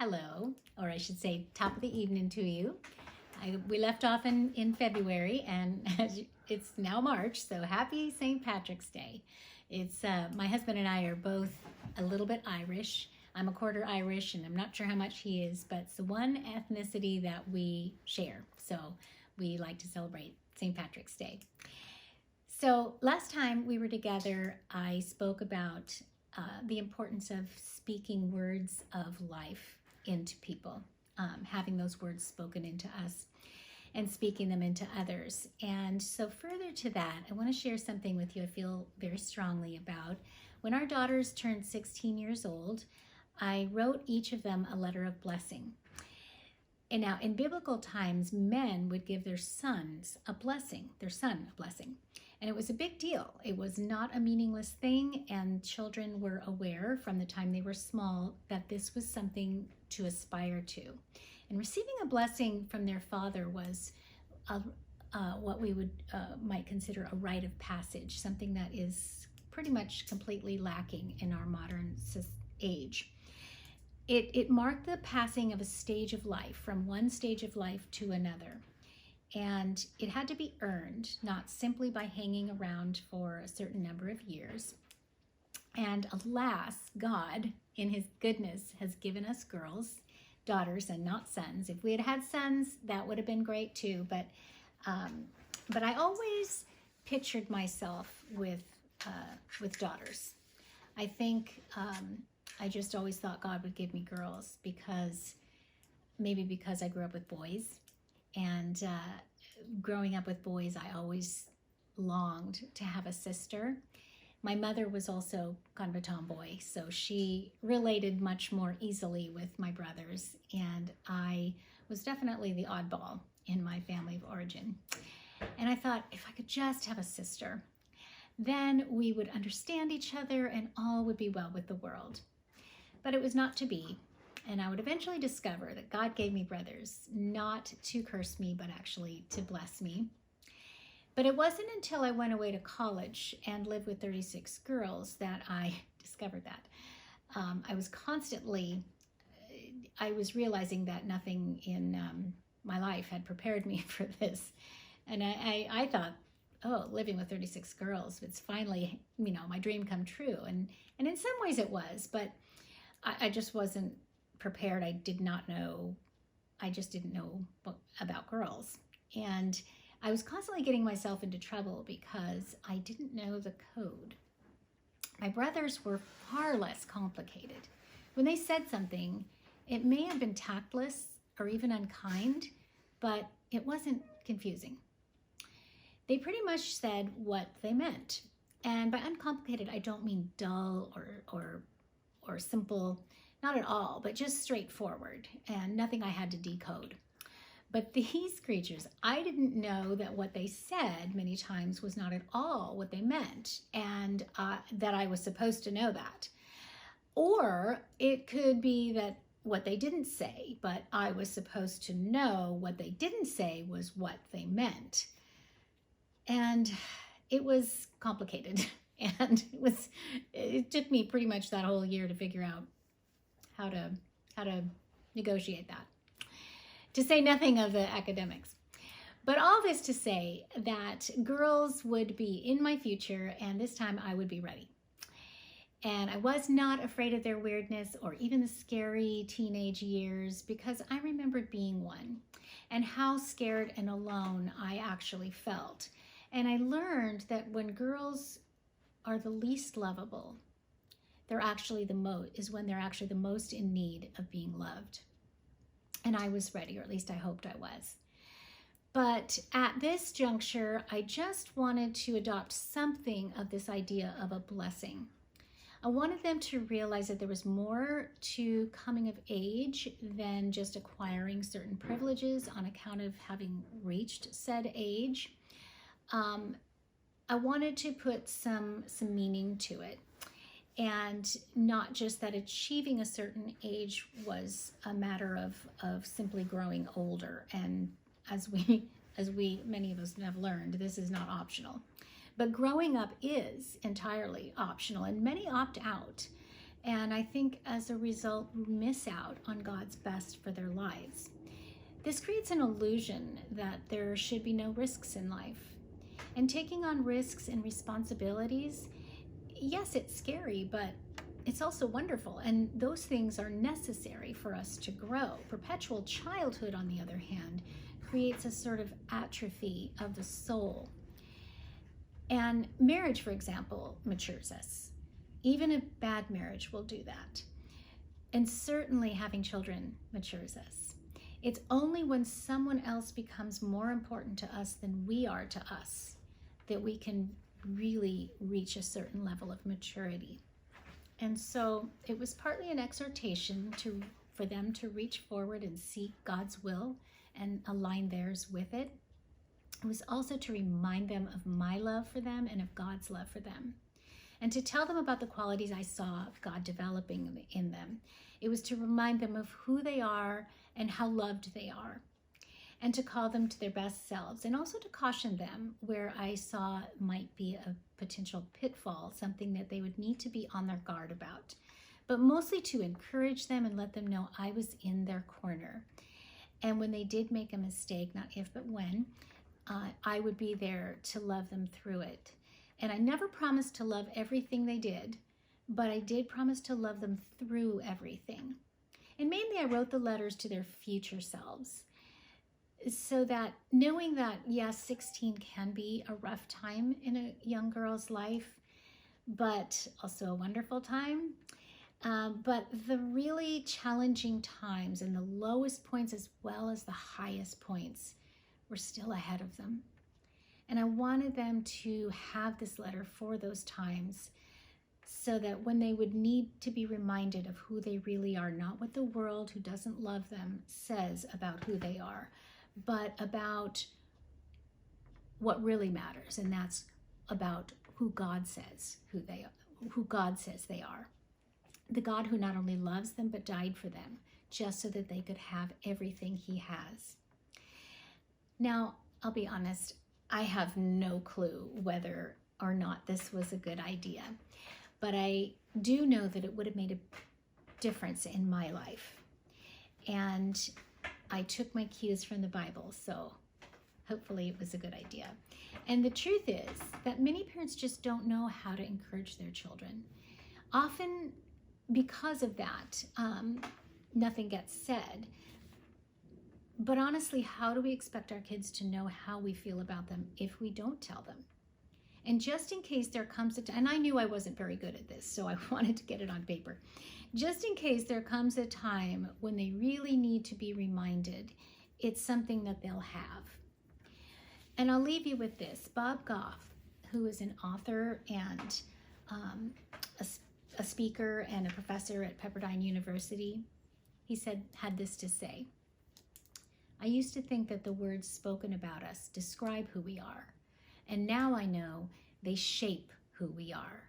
Hello, or I should say top of the evening to you. We left off in February, and it's now March, so happy St. Patrick's Day. It's my husband and I are both a little bit Irish. I'm a quarter Irish, and I'm not sure how much he is, but it's the one ethnicity that we share. So we like to celebrate St. Patrick's Day. So last time we were together, I spoke about the importance of speaking words of life into people, having those words spoken into us and speaking them into others. And so further to that, I want to share something with you I feel very strongly about. When our daughters turned 16 years old, I wrote each of them a letter of blessing. And now in biblical times, men would give their sons a blessing, their son a blessing. And it was a big deal. It was not a meaningless thing, and children were aware from the time they were small that this was something to aspire to. And receiving a blessing from their father was what we would might consider a rite of passage, something that is pretty much completely lacking in our modern age. It marked the passing of a stage of life, from one stage of life to another. And it had to be earned, not simply by hanging around for a certain number of years. And alas, God, in his goodness, has given us girls, daughters, and not sons. If we had had sons, that would have been great too. But I always pictured myself with daughters. I think I just always thought God would give me girls because I grew up with boys. And growing up with boys, I always longed to have a sister. My mother was also kind of a tomboy, so she related much more easily with my brothers, and I was definitely the oddball in my family of origin. And I thought, if I could just have a sister, then we would understand each other and all would be well with the world. But it was not to be. And I would eventually discover that God gave me brothers, not to curse me, but actually to bless me. But it wasn't until I went away to college and lived with 36 girls that I discovered that. I was realizing that nothing in my life had prepared me for this. And I thought, oh, living with 36 girls, it's finally, my dream come true. And in some ways it was, but I just wasn't prepared. I just didn't know about girls. And I was constantly getting myself into trouble because I didn't know the code. My brothers were far less complicated. When they said something, it may have been tactless or even unkind, but it wasn't confusing. They pretty much said what they meant. And by uncomplicated, I don't mean dull or simple. Not at all, but just straightforward and nothing I had to decode. But these creatures, I didn't know that what they said many times was not at all what they meant, and that I was supposed to know that. Or it could be that what they didn't say, but I was supposed to know what they didn't say was what they meant. And it was complicated. And it took me pretty much that whole year to figure out how to negotiate that, to say nothing of the academics. But all this to say that girls would be in my future, and this time I would be ready. And I was not afraid of their weirdness or even the scary teenage years, because I remembered being one and how scared and alone I actually felt. And I learned that when girls are the least lovable, they're actually when they're actually the most in need of being loved. And I was ready, or at least I hoped I was. But at this juncture, I just wanted to adopt something of this idea of a blessing. I wanted them to realize that there was more to coming of age than just acquiring certain privileges on account of having reached said age. I wanted to put some meaning to it. And not just that achieving a certain age was a matter of simply growing older. And as many of us have learned, this is not optional. But growing up is entirely optional, and many opt out. And I think as a result, miss out on God's best for their lives. This creates an illusion that there should be no risks in life. And taking on risks and responsibilities, yes, it's scary, but it's also wonderful. And those things are necessary for us to grow. Perpetual childhood, on the other hand, creates a sort of atrophy of the soul. And marriage, for example, matures us. Even a bad marriage will do that. And certainly having children matures us. It's only when someone else becomes more important to us than we are to us that we can really reach a certain level of maturity. And so it was partly an exhortation for them to reach forward and seek God's will and align theirs with it. It was also to remind them of my love for them and of God's love for them, and to tell them about the qualities I saw God developing in them. It was to remind them of who they are and how loved they are, and to call them to their best selves, and also to caution them where I saw might be a potential pitfall, something that they would need to be on their guard about, but mostly to encourage them and let them know I was in their corner. And when they did make a mistake, not if but when, I would be there to love them through it. And I never promised to love everything they did, but I did promise to love them through everything. And mainly I wrote the letters to their future selves, so that knowing that, yes, 16 can be a rough time in a young girl's life, but also a wonderful time. But the really challenging times and the lowest points as well as the highest points were still ahead of them. And I wanted them to have this letter for those times, so that when they would need to be reminded of who they really are, not what the world who doesn't love them says about who they are, but about what really matters, and that's about who God says who God says they are. The God who not only loves them but died for them, just so that they could have everything he has. Now, I'll be honest, I have no clue whether or not this was a good idea, but I do know that it would have made a difference in my life. And I took my cues from the Bible, so hopefully it was a good idea. And the truth is that many parents just don't know how to encourage their children. Often because of that, nothing gets said. But honestly, how do we expect our kids to know how we feel about them if we don't tell them? And just in case there comes a time, and I knew I wasn't very good at this, so I wanted to get it on paper. Just in case there comes a time when they really need to be reminded, it's something that they'll have. And I'll leave you with this. Bob Goff, who is an author and a speaker and a professor at Pepperdine University, he had this to say: I used to think that the words spoken about us describe who we are, and now I know they shape who we are.